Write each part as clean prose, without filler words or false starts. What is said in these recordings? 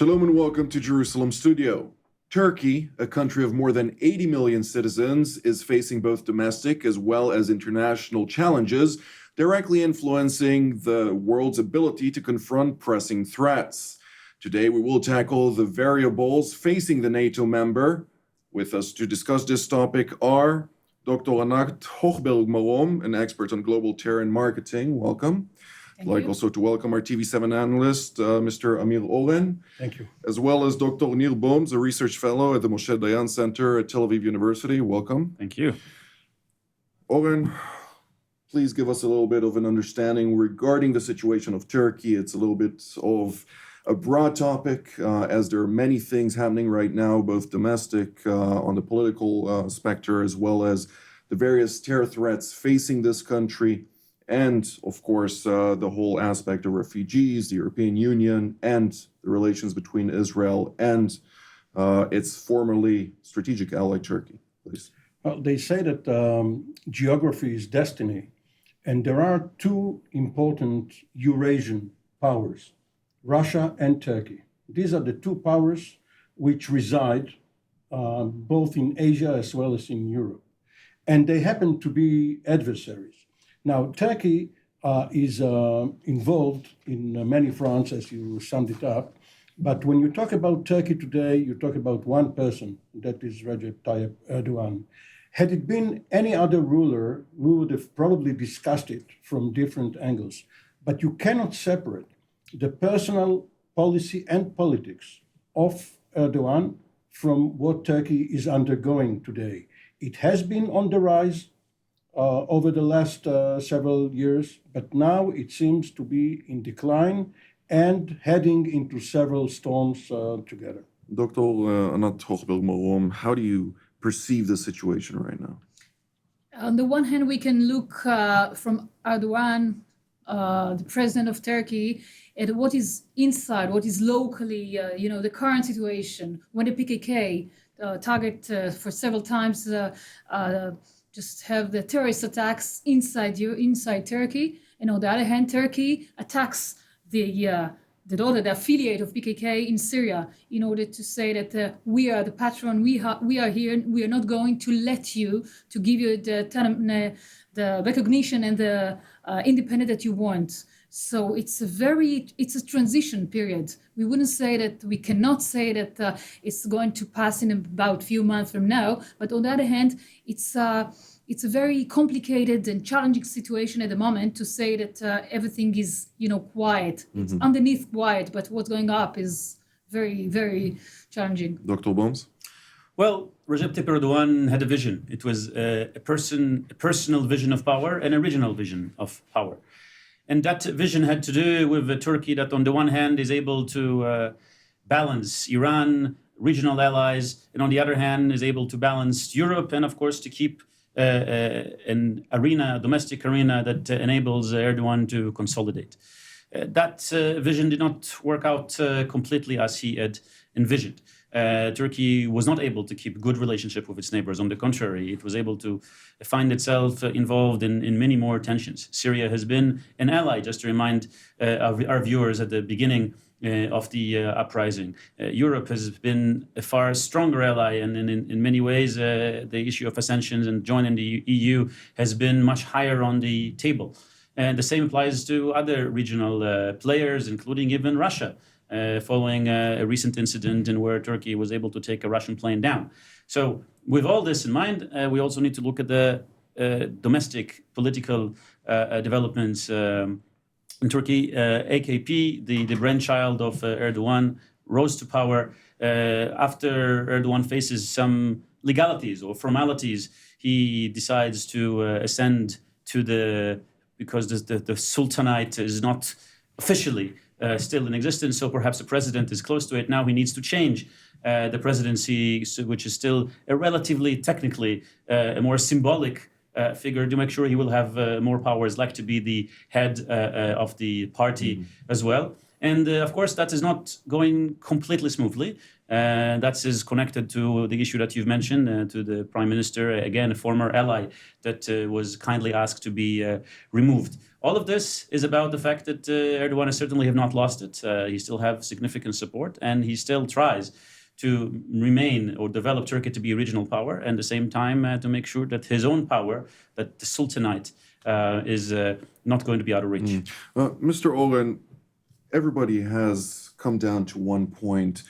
Shalom and welcome to Jerusalem Studio. Turkey, a country of more than 80 million citizens, is facing both domestic as well as international challenges, directly influencing the world's ability to confront pressing threats. Today, we will tackle the variables facing the NATO member. With us to discuss this topic are Dr. Anat Hochberg Marom, an expert on global terror and marketing. Welcome. I'd like also to welcome our TV7 analyst, Mr. Amir Oren. Thank you. As well as Dr. Boms, a research fellow at the Moshe Dayan Center at Tel Aviv University. Welcome. Thank you. Oren, please give us a little bit of an understanding regarding the situation of Turkey. It's a little bit of a broad topic, as there are many things happening right now, both domestic on the political spectrum, as well as the various terror threats facing this country. And, of course, the whole aspect of refugees, the European Union, and the relations between Israel and its formerly strategic ally, Turkey. Please. Well, they say that geography is destiny, and there are two important Eurasian powers, Russia and Turkey. These are the two powers which reside both in Asia as well as in Europe, and they happen to be adversaries. Now, Turkey is involved in many fronts, as you summed it up. But when you talk about Turkey today, you talk about one person, that is Recep Tayyip Erdogan. Had it been any other ruler, we would have probably discussed it from different angles. But you cannot separate the personal policy and politics of Erdogan from what Turkey is undergoing today. It has been on the rise over the last several years, but now it seems to be in decline and heading into several storms together. Dr. Anat Hochberg Marom, how do you perceive the situation right now? On the one hand, we can look from Erdogan, the president of Turkey, at what is inside, what is locally, the current situation. When the PKK target for several times just have the terrorist attacks inside Turkey, and on the other hand, Turkey attacks the affiliate of PKK in Syria in order to say that we are the patron, we are here, we are not going to let you, to give you the recognition and the independence that you want. So it's a transition period. We cannot say that it's going to pass in about a few months from now. But on the other hand, it's a very complicated and challenging situation at the moment to say that everything is, quiet. Mm-hmm. It's underneath quiet, but what's going up is very, very challenging. Dr. Boms? Well, Recep Tayyip Erdogan had a vision. It was a personal vision of power, an original vision of power. And that vision had to do with a Turkey that, on the one hand, is able to balance Iran, regional allies, and on the other hand, is able to balance Europe and, of course, to keep an arena, a domestic arena that enables Erdogan to consolidate. That vision did not work out completely as he had envisioned. Turkey was not able to keep good relationship with its neighbors. On the contrary, it was able to find itself involved in many more tensions. Syria has been an ally, just to remind our viewers at the beginning of the uprising. Europe has been a far stronger ally, and in many ways, the issue of sanctions and joining the EU has been much higher on the table. And the same applies to other regional players, including even Russia. Following a recent incident in where Turkey was able to take a Russian plane down. So with all this in mind, we also need to look at the domestic political developments in Turkey. AKP, the brainchild of Erdogan, rose to power after Erdogan faces some legalities or formalities. He decides to ascend to because the Sultanate is not officially still in existence, so perhaps the president is close to it. Now he needs to change the presidency, which is still a relatively technically a more symbolic figure, to make sure he will have more powers, like to be the head of the party as well. And of course, that is not going completely smoothly. That is connected to the issue that you've mentioned, to the prime minister, again, a former ally that was kindly asked to be removed. All of this is about the fact that Erdogan certainly have not lost it. He still have significant support, and he still tries to remain or develop Turkey to be a regional power, and at the same time to make sure that his own power, that the Sultanate, is not going to be out of reach. Mr. Oren, everybody has come down to one point.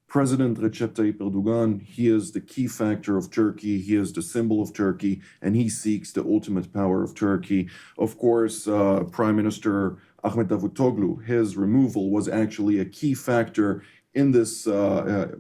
President Recep Tayyip Erdogan, he is the key factor of Turkey, he is the symbol of Turkey, and he seeks the ultimate power of Turkey. Of course, Prime Minister Ahmet Davutoglu, his removal was actually a key factor in this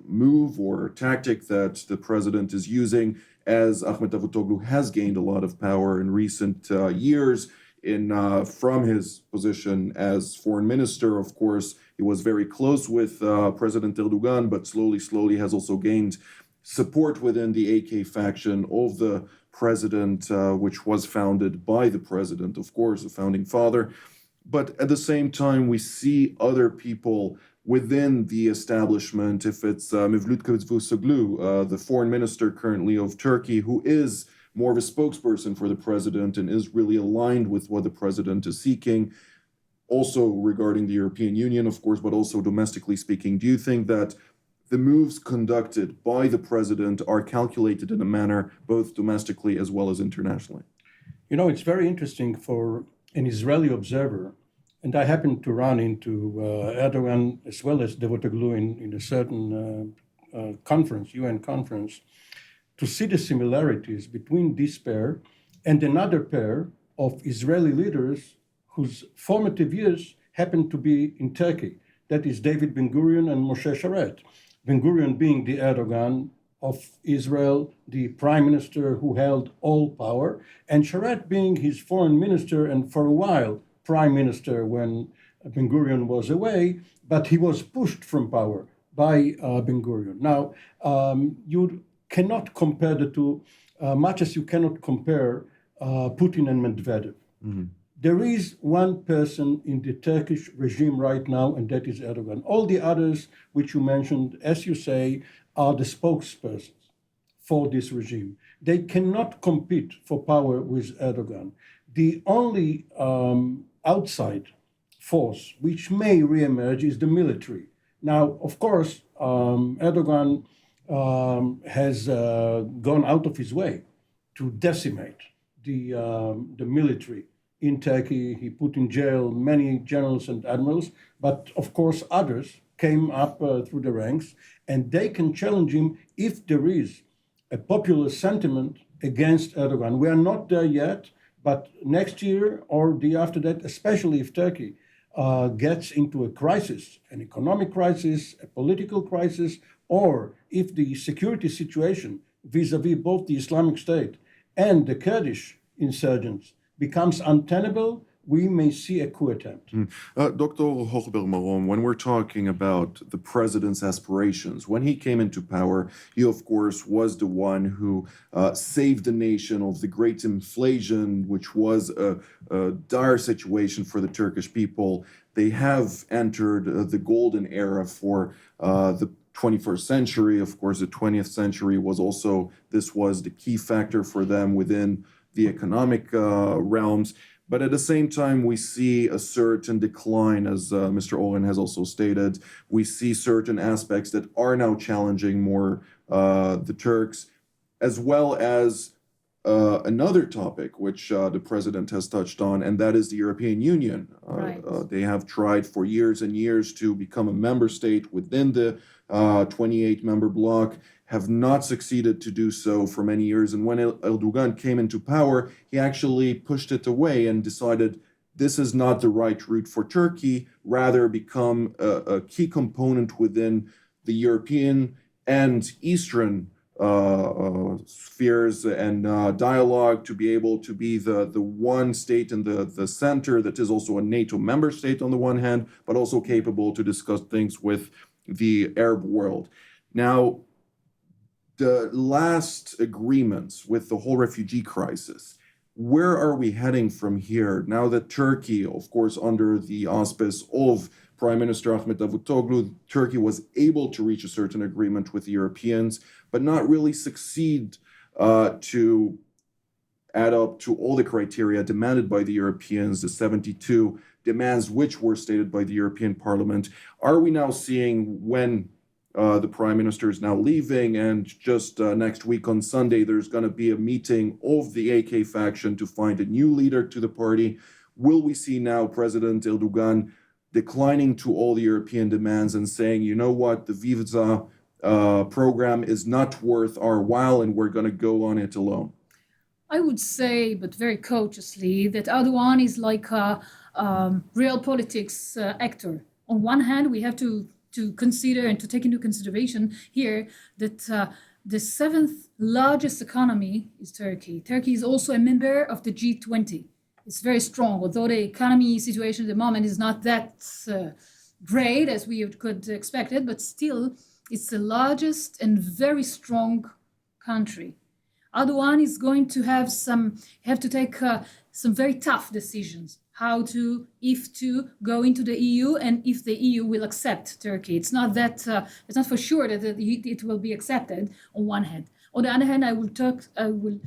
move or tactic that the president is using, as Ahmet Davutoglu has gained a lot of power in recent years from his position as foreign minister. Of course, he was very close with President Erdogan, but slowly has also gained support within the AK faction of the president, which was founded by the president, of course, the founding father. But at the same time, we see other people within the establishment, if it's Mevlut Cavusoglu, the foreign minister currently of Turkey, who is more of a spokesperson for the president and is really aligned with what the president is seeking. Also regarding the European Union, of course, but also domestically speaking, do you think that the moves conducted by the president are calculated in a manner both domestically as well as internationally? You know, it's very interesting for an Israeli observer, and I happened to run into Erdogan as well as Davutoglu in a certain conference, UN conference, to see the similarities between this pair and another pair of Israeli leaders whose formative years happened to be in Turkey. That is David Ben-Gurion and Moshe Sharet. Ben-Gurion being the Erdogan of Israel, the prime minister who held all power, and Sharet being his foreign minister and for a while prime minister when Ben-Gurion was away, but he was pushed from power by Ben-Gurion. Now, you cannot compare the two, much as you cannot compare Putin and Medvedev. Mm-hmm. There is one person in the Turkish regime right now, and that is Erdogan. All the others, which you mentioned, as you say, are the spokespersons for this regime. They cannot compete for power with Erdogan. The only outside force which may reemerge is the military. Now, of course, Erdogan has gone out of his way to decimate the military in Turkey. He put in jail many generals and admirals, but of course others came up through the ranks, and they can challenge him if there is a popular sentiment against Erdogan. We are not there yet, but next year or the after that, especially if Turkey gets into a crisis, an economic crisis, a political crisis, or if the security situation vis-a-vis both the Islamic State and the Kurdish insurgents becomes untenable, we may see a coup attempt. Dr. Hochberg, Marom, when we're talking about the president's aspirations, when he came into power, he, of course, was the one who saved the nation of the great inflation, which was a dire situation for the Turkish people. They have entered the golden era for the 21st century. Of course, the 20th century was also, this was the key factor for them within the economic realms. But at the same time, we see a certain decline, as Mr. Oren has also stated. We see certain aspects that are now challenging more the Turks, as well as another topic which the president has touched on, and that is the European Union. Right. They have tried for years and years to become a member state within the 28-member bloc, have not succeeded to do so for many years. And when Erdogan came into power, he actually pushed it away and decided this is not the right route for Turkey, rather become a key component within the European and Eastern spheres and dialogue, to be able to be the one state in the center that is also a NATO member state on the one hand, but also capable to discuss things with the Arab world. Now, the last agreements with the whole refugee crisis, where are we heading from here now that Turkey, of course, under the auspice of Prime Minister Ahmet Davutoglu, Turkey was able to reach a certain agreement with the Europeans, but not really succeed to add up to all the criteria demanded by the Europeans, the 72 demands which were stated by the European Parliament. Are we now seeing, when the Prime Minister is now leaving, and just next week on Sunday, there's going to be a meeting of the AK faction to find a new leader to the party, will we see now President Erdogan declining to all the European demands and saying, you know what, the visa program is not worth our while and we're going to go on it alone? I would say, but very cautiously, that Erdogan is like a real politics actor. On one hand, we have to consider and to take into consideration here that the seventh largest economy is Turkey. Turkey is also a member of the G20. It's very strong, although the economy situation at the moment is not that great as we could expect it, but still it's the largest and very strong country. Erdogan is going to have to take some very tough decisions. If to go into the EU, and if the EU will accept Turkey. It's not for sure that it will be accepted on one hand. On the other hand, I will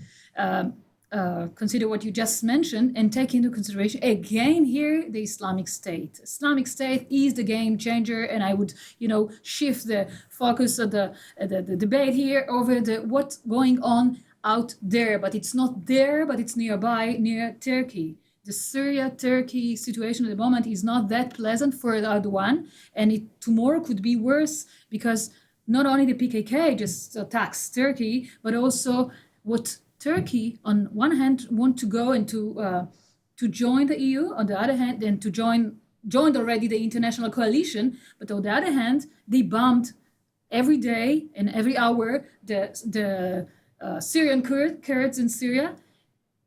consider what you just mentioned and take into consideration again here the Islamic State. Islamic State is the game changer, and I would shift the focus of the debate here over what's going on out there, but it's not there, but it's nearby, near Turkey. The Syria-Turkey situation at the moment is not that pleasant for Erdogan, and tomorrow could be worse, because not only the PKK just attacks Turkey, but also what Turkey, on one hand, want to go and to join the EU, on the other hand, and to joined already the international coalition, but on the other hand, they bombed every day and every hour the Syrian Kurds in Syria,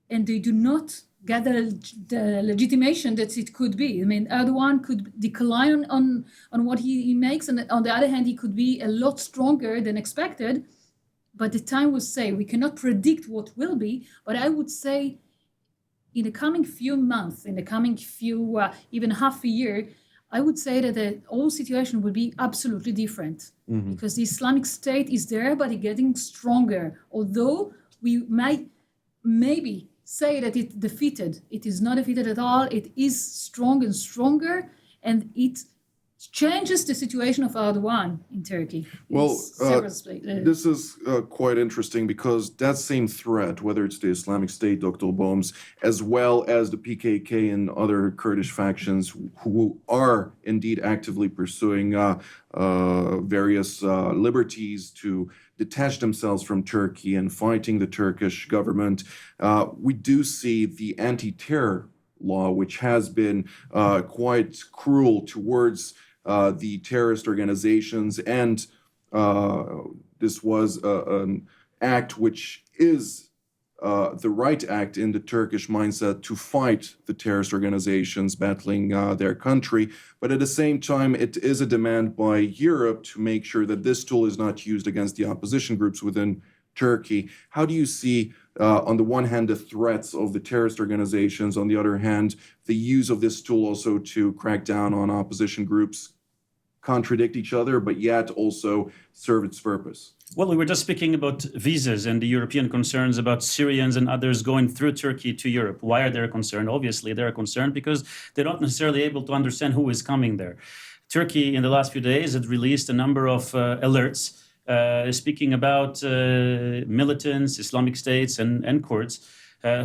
and they do not get the legitimation that it could be. I mean, Erdogan could decline on what he makes, and on the other hand, he could be a lot stronger than expected. But the time will say. We cannot predict what will be, but I would say in the coming few months, in the coming few, even half a year, I would say that the whole situation will be absolutely different, because the Islamic State is there, but it's getting stronger. Although we might maybe say that it's defeated, it is not defeated at all. It is strong and stronger, and it changes the situation of Erdogan in Turkey. Well, this is quite interesting, because that same threat, whether it's the Islamic State, Dr. Boms, as well as the PKK and other Kurdish factions who are indeed actively pursuing various liberties to detach themselves from Turkey and fighting the Turkish government, we do see the Antiterror law, which has been quite cruel towards the terrorist organizations, and this was an act which is the right act in the Turkish mindset to fight the terrorist organizations battling their country. But at the same time, it is a demand by Europe to make sure that this tool is not used against the opposition groups within Turkey. How do you see, on the one hand, the threats of the terrorist organizations, on the other hand, the use of this tool also to crack down on opposition groups, contradict each other, but yet also serve its purpose? Well, we were just speaking about visas and the European concerns about Syrians and others going through Turkey to Europe. Why are they concerned? Obviously, they're concerned because they're not necessarily able to understand who is coming there. Turkey, in the last few days, had released a number of alerts speaking about militants, Islamic States, and Kurds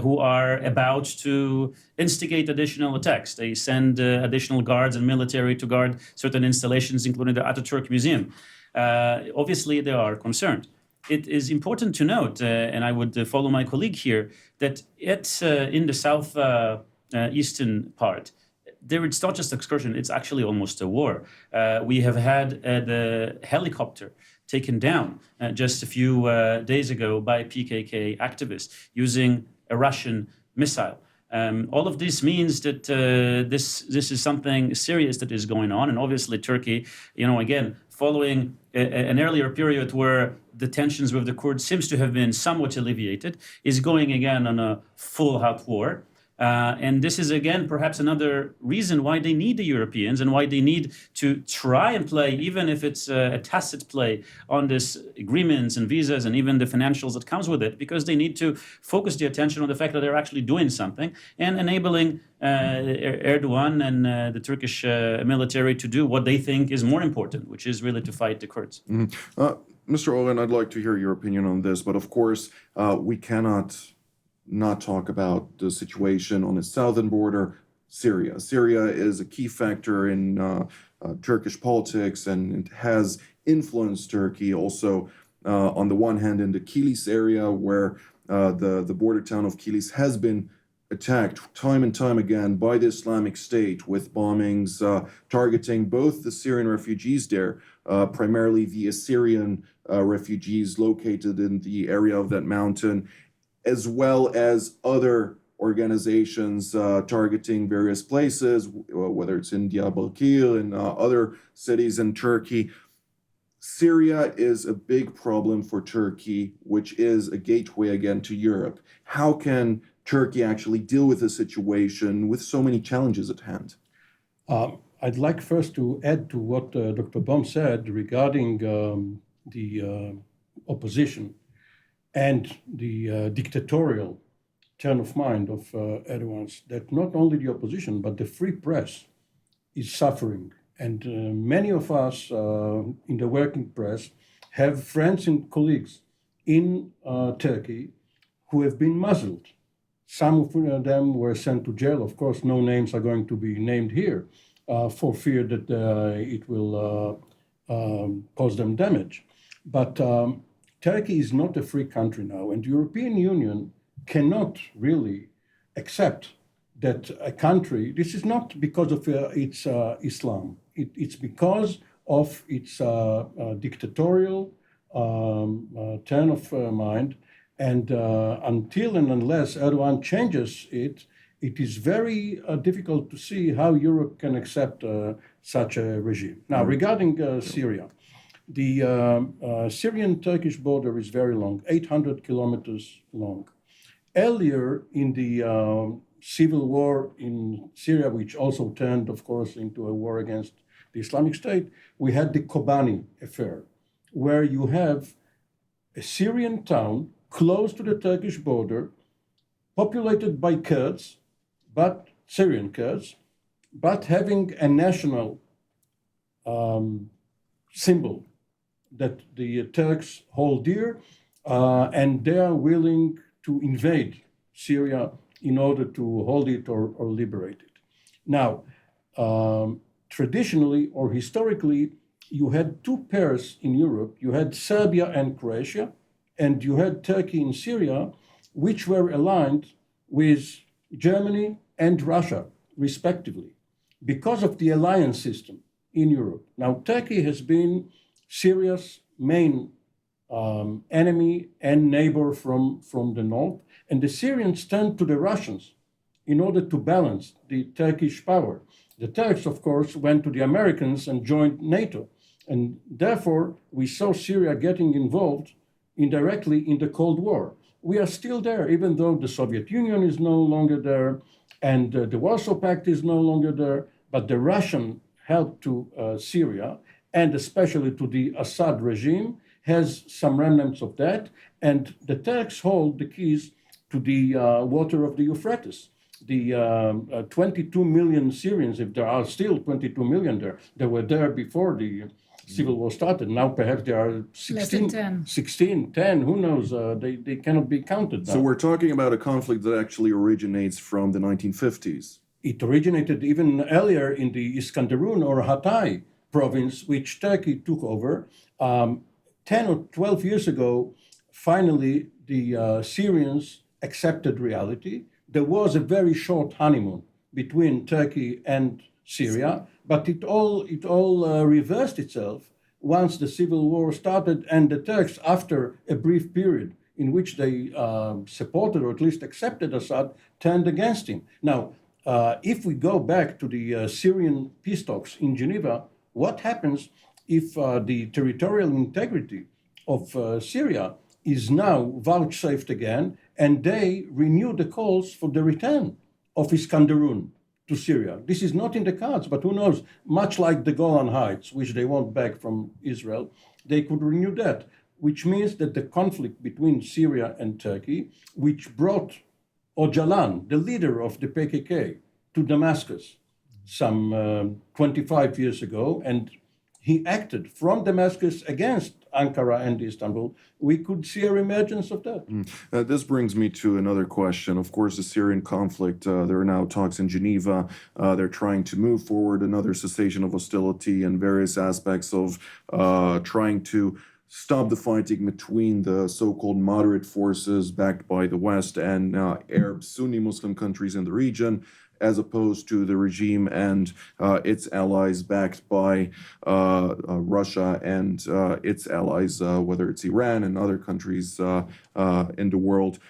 who are about to instigate additional attacks. They send additional guards and military to guard certain installations, including the Ataturk Museum. Obviously, they are concerned. It is important to note, and I would follow my colleague here, that in the south eastern part, it's not just excursion, it's actually almost a war. We have had the helicopter taken down just a few days ago by PKK activists using a Russian missile. All of this means that this is something serious that is going on. And obviously Turkey, again, following an earlier period where the tensions with the Kurds seems to have been somewhat alleviated, is going again on a full-out war. And this is, again, perhaps another reason why they need the Europeans and why they need to try and play, even if it's a tacit play on this agreements and visas and even the financials that comes with it, because they need to focus the attention on the fact that they're actually doing something and enabling Erdogan and the Turkish military to do what they think is more important, which is really to fight the Kurds. Mr. Oren, I'd like to hear your opinion on this, but of course, we cannot not talk about the situation on its southern border, Syria. Syria is a key factor in Turkish politics, and it has influenced Turkey also on the one hand in the Kilis area, where the border town of Kilis has been attacked time and time again by the Islamic State, with bombings targeting both the Syrian refugees there, primarily the Syrian refugees located in the area of that mountain, as well as other organizations targeting various places, whether it's in Diyarbakir and other cities in Turkey. Syria is a big problem for Turkey, which is a gateway again to Europe. How can Turkey actually deal with the situation with so many challenges at hand? I'd like first to add to what Dr. Boms said regarding the opposition and the dictatorial turn of mind of Erdogan's, that not only the opposition, but the free press is suffering. And many of us in the working press have friends and colleagues in Turkey who have been muzzled. Some of them were sent to jail. Of course, no names are going to be named here for fear that it will cause them damage. But Turkey is not a free country now, and the European Union cannot really accept that a country, this is not because of its Islam, it's because of its dictatorial turn of mind, and until and unless Erdogan changes it, it is very difficult to see how Europe can accept such a regime. Now, regarding Syria, the Syrian-Turkish border is very long, 800 kilometers long. Earlier in the civil war in Syria, which also turned, of course, into a war against the Islamic State, we had the Kobani affair, where you have a Syrian town close to the Turkish border, populated by Kurds, but Syrian Kurds, but having a national symbol that the Turks hold dear, and they are willing to invade Syria in order to hold it or liberate it. Now, traditionally or historically, you had two pairs in Europe. You had Serbia and Croatia, and you had Turkey and Syria, which were aligned with Germany and Russia, respectively, because of the alliance system in Europe. Now, Turkey has been Syria's main enemy and neighbor from the north, and the Syrians turned to the Russians in order to balance the Turkish power. The Turks, of course, went to the Americans and joined NATO, and therefore we saw Syria getting involved indirectly in the Cold War. We are still there, even though the Soviet Union is no longer there, and the Warsaw Pact is no longer there, but the Russian help to Syria, and especially to the Assad regime, has some remnants of that, and the Turks hold the keys to the water of the Euphrates. The 22 million Syrians, if there are still 22 million there, they were there before the civil war started. Now perhaps there are 16, 10, who knows? They cannot be counted now. So we're talking about a conflict that actually originates from the 1950s. It originated even earlier in the Iskanderun or Hatay province, which Turkey took over. 10 or 12 years ago, finally, the Syrians accepted reality. There was a very short honeymoon between Turkey and Syria, but it all reversed itself once the civil war started, and the Turks, after a brief period in which they supported or at least accepted Assad, turned against him. Now, if we go back to the Syrian peace talks in Geneva, what happens if the territorial integrity of Syria is now vouchsafed again, and they renew the calls for the return of Iskandarun to Syria. This is not in the cards, but who knows? Much like the Golan Heights, which they want back from Israel, they could renew that, which means that the conflict between Syria and Turkey, which brought Öcalan, the leader of the PKK, to Damascus some 25 years ago, and he acted from Damascus against Ankara and Istanbul. We could see a reemergence of that. This brings me to another question. Of course, the Syrian conflict, there are now talks in Geneva. They're trying to move forward another cessation of hostility and various aspects of trying to stop the fighting between the so-called moderate forces backed by the West and Arab Sunni Muslim countries in the region, as opposed to the regime and its allies backed by Russia and its allies, whether it's Iran and other countries in the world.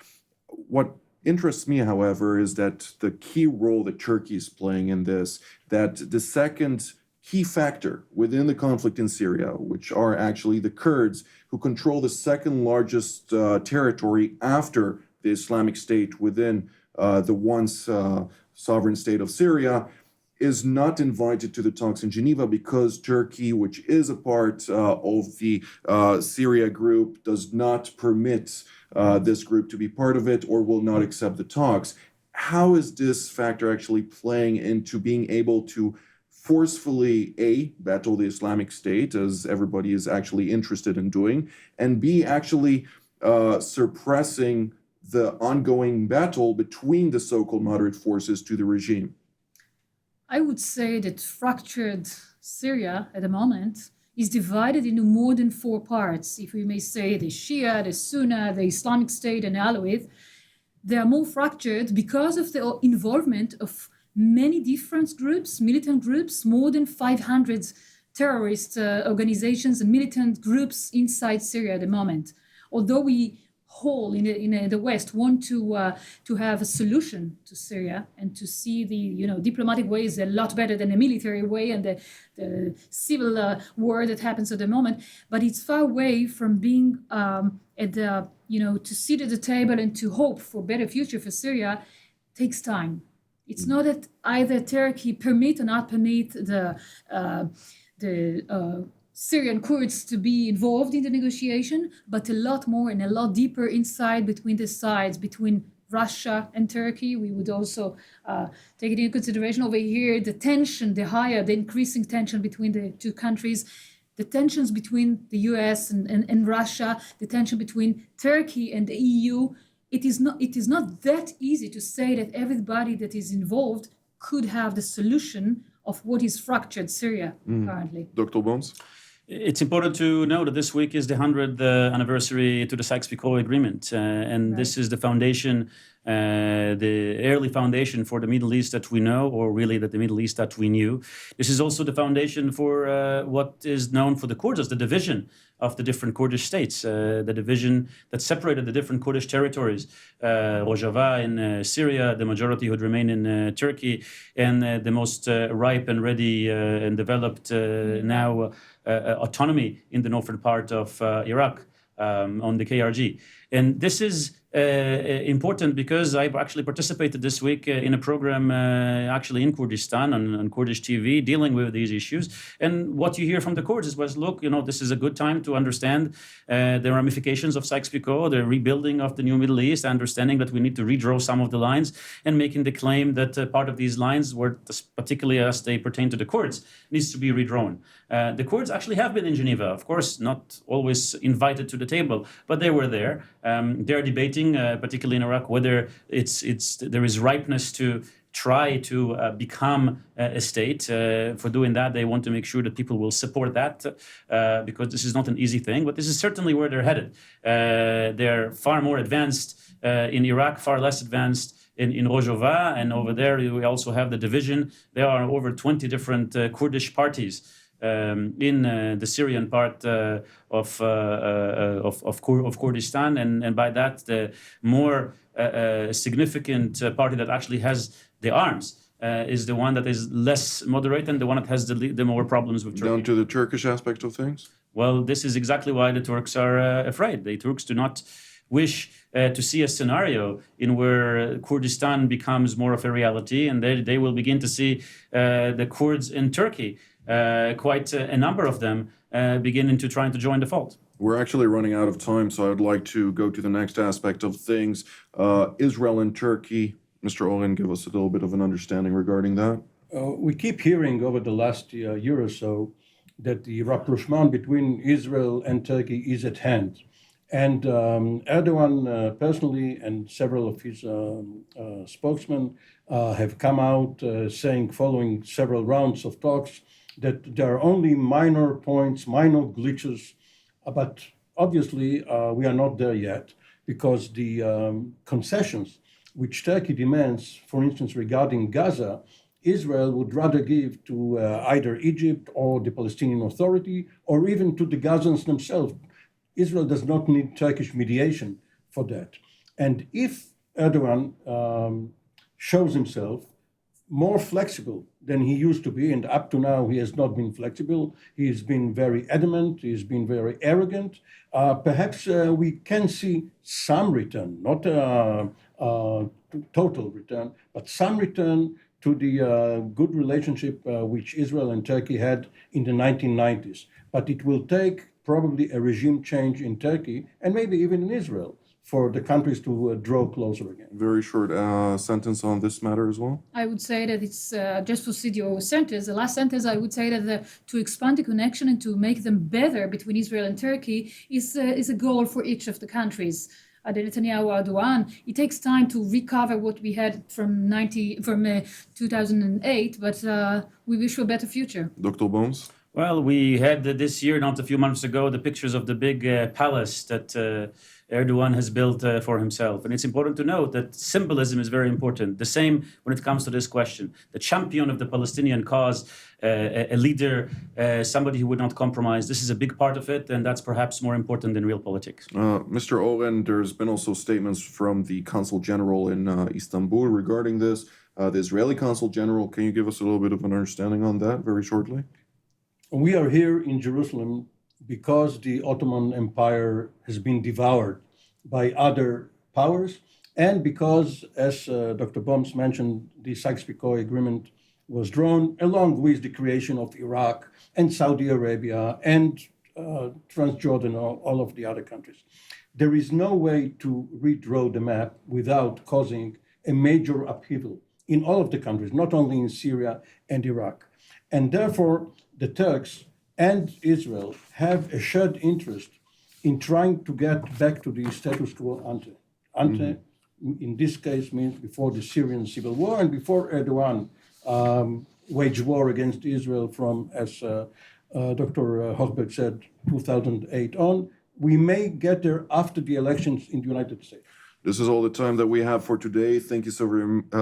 What interests me, however, is that the key role that Turkey is playing in this, that the second key factor within the conflict in Syria, which are actually the Kurds, who control the second largest territory after the Islamic State within the once sovereign state of Syria, is not invited to the talks in Geneva because Turkey, which is a part of the Syria group, does not permit this group to be part of it or will not accept the talks. How is this factor actually playing into being able to forcefully, A, battle the Islamic State, as everybody is actually interested in doing, and B, actually suppressing the ongoing battle between the so-called moderate forces to the regime? I would say that fractured Syria at the moment is divided into more than 4 parts. If we may say the Shia, the Sunni, the Islamic State, and Alawite, they are more fractured because of the involvement of many different groups, militant groups, more than 500 terrorist organizations and militant groups inside Syria at the moment. Although we whole in the West want to have a solution to Syria and to see the diplomatic way is a lot better than the military way and the civil war that happens at the moment, but it's far away from being at the to sit at the table and to hope for better future for Syria takes time. It's not that either Turkey permit or not permit the Syrian Kurds to be involved in the negotiation, but a lot more and a lot deeper inside between the sides, between Russia and Turkey. We would also take it into consideration over here, the tension, the increasing tension between the two countries, the tensions between the US and Russia, the tension between Turkey and the EU. It is not that easy to say that everybody that is involved could have the solution of what is fractured Syria currently. Dr. Boms? It's important to know that this week is the 100th anniversary to the Sykes-Picot Agreement, and this is the foundation, the early foundation for the Middle East that we know, or really that the Middle East that we knew. This is also the foundation for what is known for the Kurds as the division of the different Kurdish states, the division that separated the different Kurdish territories, Rojava in Syria, the majority would remain in Turkey, and the most ripe and ready and developed now autonomy in the northern part of Iraq on the KRG. And this is important because I actually participated this week in a program actually in Kurdistan on Kurdish TV dealing with these issues. And what you hear from the Kurds was, look, this is a good time to understand the ramifications of Sykes-Picot, the rebuilding of the new Middle East, understanding that we need to redraw some of the lines and making the claim that part of these lines, were particularly as they pertain to the Kurds, needs to be redrawn. The Kurds actually have been in Geneva, of course, not always invited to the table, but they were there. They're debating, particularly in Iraq, whether there is ripeness to try to become a state. For doing that, they want to make sure that people will support that because this is not an easy thing, but this is certainly where they're headed. They're far more advanced in Iraq, far less advanced in Rojava, and over there we also have the division. There are over 20 different Kurdish parties in the Syrian part of Kurdistan, and by that the more significant party that actually has the arms is the one that is less moderate and the one that has the more problems with Turkey. Down to the Turkish aspect of things? Well, this is exactly why the Turks are afraid. The Turks do not wish to see a scenario in where Kurdistan becomes more of a reality, and they will begin to see the Kurds in Turkey, quite a number of them, beginning to trying to join the fold. We're actually running out of time, so I'd like to go to the next aspect of things. Israel and Turkey. Mr. Oren, give us a little bit of an understanding regarding that. We keep hearing over the last year or so that the rapprochement between Israel and Turkey is at hand. And Erdogan personally and several of his spokesmen have come out saying, following several rounds of talks, that there are only minor points, minor glitches, but obviously we are not there yet, because the concessions which Turkey demands, for instance, regarding Gaza, Israel would rather give to either Egypt or the Palestinian Authority, or even to the Gazans themselves. Israel does not need Turkish mediation for that. And if Erdogan shows himself more flexible than he used to be, and up to now he has not been flexible, he has been very adamant, he has been very arrogant, perhaps we can see some return, not total return, but some return to the good relationship which Israel and Turkey had in the 1990s. But it will take probably a regime change in Turkey, and maybe even in Israel, for the countries to draw closer again. Very short sentence on this matter as well. I would say that it's just to see your sentence. The last sentence, I would say that to expand the connection and to make them better between Israel and Turkey is a goal for each of the countries. The Netanyahu Erdogan, it takes time to recover what we had from 2008, but we wish for a better future. Dr. Boms? Well, we had this year, not a few months ago, the pictures of the big palace that Erdogan has built for himself. And it's important to note that symbolism is very important. The same when it comes to this question. The champion of the Palestinian cause, a leader, somebody who would not compromise. This is a big part of it, and that's perhaps more important than real politics. Mr. Oren, there's been also statements from the Consul General in Istanbul regarding this. The Israeli Consul General, can you give us a little bit of an understanding on that very shortly? We are here in Jerusalem because the Ottoman Empire has been devoured by other powers, and because, as Dr. Boms mentioned, the Sykes-Picot Agreement was drawn along with the creation of Iraq and Saudi Arabia and Transjordan, all of the other countries. There is no way to redraw the map without causing a major upheaval in all of the countries, not only in Syria and Iraq. And therefore, the Turks and Israel have a shared interest in trying to get back to the status quo ante. Ante, in this case, means before the Syrian civil war and before Erdogan waged war against Israel from, as Dr. Hochberg said, 2008 on. We may get there after the elections in the United States. This is all the time that we have for today. Thank you so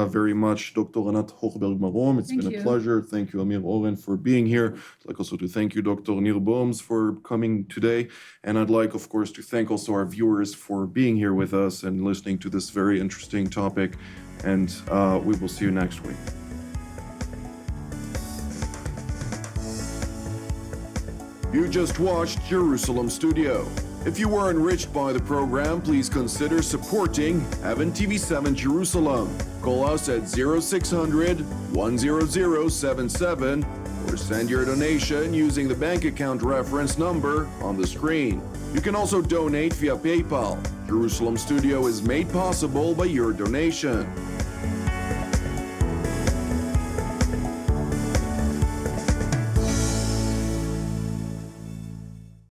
very much, Dr. Anat Hochberg Marom. It's been a pleasure. Thank you, Amir, Oren, for being here. I'd like also to thank you, Dr. Nir Boms, for coming today. And I'd like, of course, to thank also our viewers for being here with us and listening to this very interesting topic. And we will see you next week. You just watched Jerusalem Studio. If you were enriched by the program, please consider supporting Heaven TV7 Jerusalem. Call us at 0600-10077 or send your donation using the bank account reference number on the screen. You can also donate via PayPal. Jerusalem Studio is made possible by your donation.